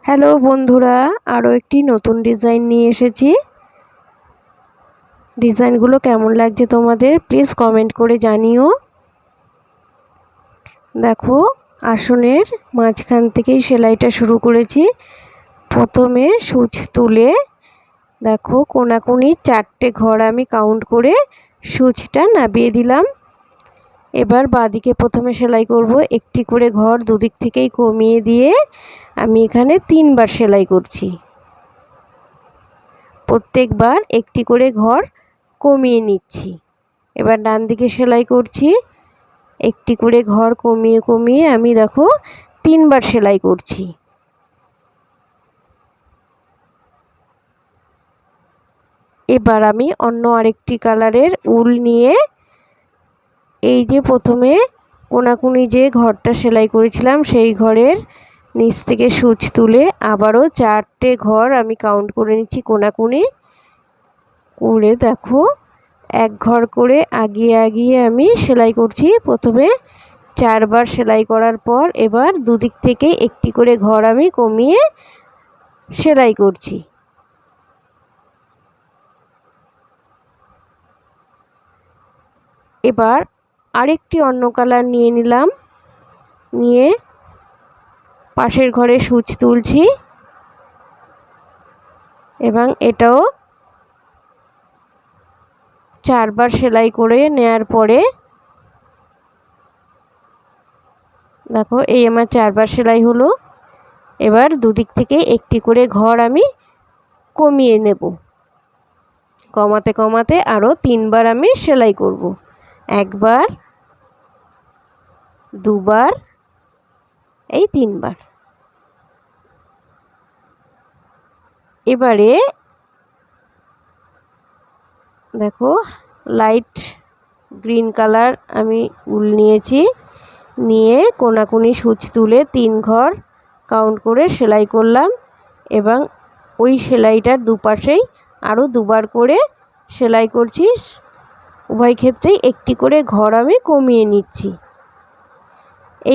Hello বন্ধুরা, আরও একটি নতুন ডিজাইন নিয়ে এসেছি। ডিজাইনগুলো কেমন লাগছে তোমাদের প্লিজ কমেন্ট করে জানিও। দেখো, আসনের মাঝখান থেকেই সেলাইটা শুরু করেছি। প্রথমে সূচ তুলে দেখো কোনাকুনি 4টে ঘর আমি কাউন্ট করে সূচটা নামিয়ে দিলাম। এবার বাঁদিকে প্রথমে সেলাই করব। একটি করে ঘর দুদিক থেকেই কমিয়ে দিয়ে আমি এখানে 3বার সেলাই করছি। প্রত্যেকবার একটি করে ঘর কমিয়ে নিচ্ছি। এবার ডান দিকে সেলাই করছি। একটি করে ঘর কমিয়ে কমিয়ে আমি দেখো 3বার সেলাই করছি। এবার আমি অন্য আরেকটি কালারের উল নিয়ে এই যে প্রথমে কোনাকুনি যে ঘরটা সেলাই করেছিলাম সেই ঘরের নিচ থেকে সূচ তুলে আবারও 4টে ঘর আমি কাউন্ট করে নিচ্ছি কোনাকুনি করে। দেখো এক ঘর করে আগিয়ে আগিয়ে আমি সেলাই করছি। প্রথমে 4বার সেলাই করার পর এবার দুদিক থেকে একটি করে ঘর আমি কমিয়ে সেলাই করছি। এবার আরেকটি অন্য কালার নিয়ে নিলাম, নিয়ে পাশের ঘরে সূচ তুলছি এবং এটাও 4বার সেলাই করে নেয়ার পরে দেখো এই আমার 4বার সেলাই হলো। এবার দুদিক থেকে একটি করে ঘর আমি কমিয়ে নেব। কমাতে কমাতে আরও 3বার আমি সেলাই করব। একবার, দুবার, এই 3বার। এবারে দেখো লাইট গ্রিন কালার আমি উল নিয়েছি, নিয়ে কোনাকুনি সূচ তুলে 3 ঘর কাউন্ট করে সেলাই করলাম এবং ওই সেলাইটার দুপাশেই আরও 2বার করে সেলাই করছি। উভয় ক্ষেত্রেই একটি করে ঘর আমি কমিয়ে নিচ্ছি।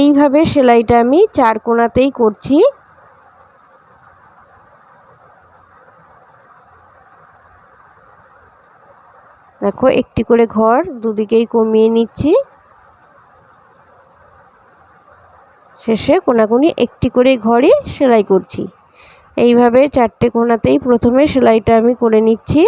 এইভাবে সেলাইটা আমি 4 কোণাতেই করছি। দেখো একটি করে ঘর দুদিকেই কমিয়ে নিচ্ছি। শেষে কোনাকুনি একটি করে ঘরই সেলাই করছি। এইভাবে 4টে কোণাতেই প্রথমে সেলাইটা আমি করে নিচ্ছি।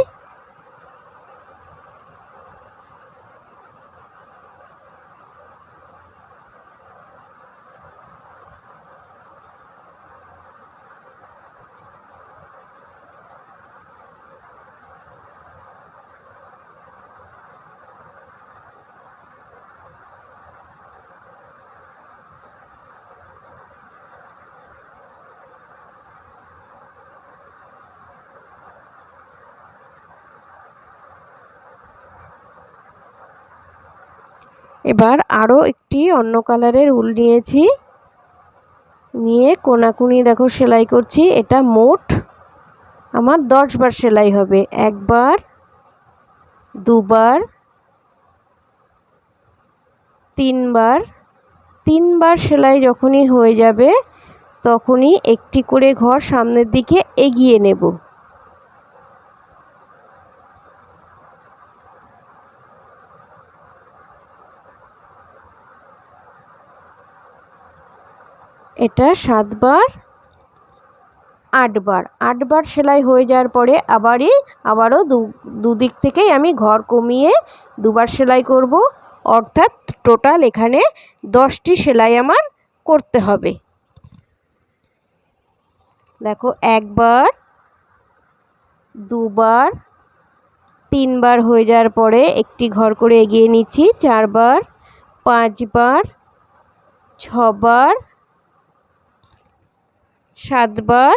এবার আরও একটি অন্য কালারের উল নিয়েছি, নিয়ে কোনাকুনি দেখো সেলাই করছি। এটা মোট আমার 10বার সেলাই হবে। একবার, দুবার, 3বার। 3বার সেলাই যখনই হয়ে যাবে তখনই একটি করে ঘর সামনের দিকে এগিয়ে নেব। এটা 7বার, 8বার। 8বার সেলাই হয়ে যাওয়ার পরে আবারও দুদিক থেকেই আমি ঘর কমিয়ে 2বার সেলাই করব। অর্থাৎ টোটাল এখানে 10টি সেলাই আমার করতে হবে। দেখো একবার, দুবার, 3বার হয়ে যাওয়ার পরে একটি ঘর করে এগিয়ে নিচ্ছি। 4বার, 5বার, 6বার, 7বার,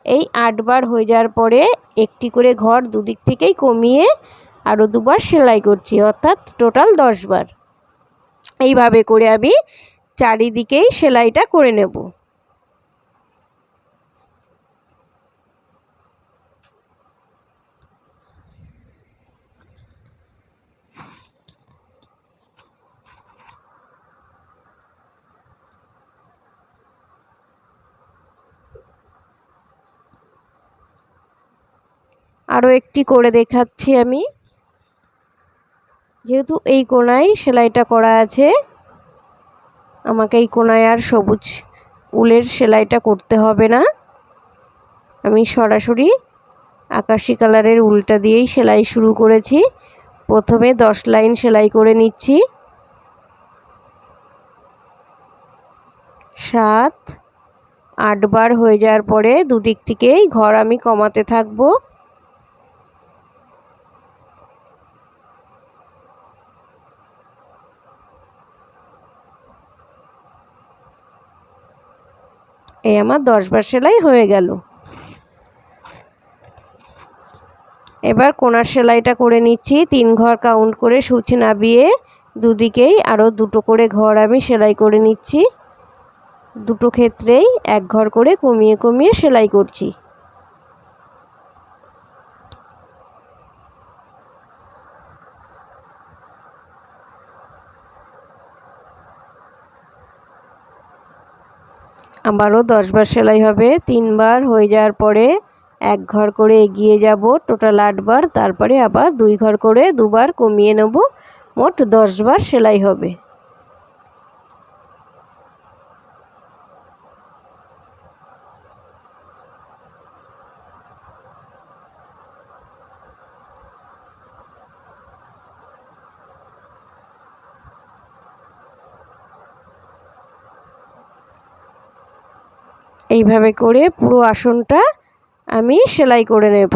এই 8বার হয়ে যাওয়ার পরে একটি করে ঘর দুদিক থেকেই কমিয়ে আরও 2বার সেলাই করছি। অর্থাৎ টোটাল 10বার। এইভাবে করে আমি চারিদিকেই সেলাইটা করে নেব। আরও একটি করে দেখাচ্ছি আমি। যেহেতু এই কোণায় সেলাইটা করা আছে, আমাকে এই কোণায় আর সবুজ উলের সেলাইটা করতে হবে না। আমি সরাসরি আকাশি কালারের উলটা দিয়েই সেলাই শুরু করেছি। প্রথমে 10 লাইন সেলাই করে নিচ্ছি। 7-8 বার হয়ে যাওয়ার পরে দুদিক থেকেই ঘর আমি কমাতে থাকবো। এই আমার 10 বার সেলাই হয়ে গেল। এবার কোণার সেলাইটা করে নিচ্ছি। 3 ঘর কাউন্ট করে সূচ নামিয়ে দুদিকেই আরও 2টো করে ঘর আমি সেলাই করে নিচ্ছি। দুটো ক্ষেত্রেই 1 ঘর করে কমিয়ে কমিয়ে সেলাই করছি। আবারও 10 বার সেলাই হবে। 3 বার হয়ে যাওয়ার পরে 1 ঘর করে এগিয়ে যাব, টোটাল 8 বার। তারপরে আবার 2 ঘর করে 2 বার কমিয়ে নেব, মোট 10 বার সেলাই হবে। এইভাবে করে পুরো আসনটা আমি সেলাই করে নেব।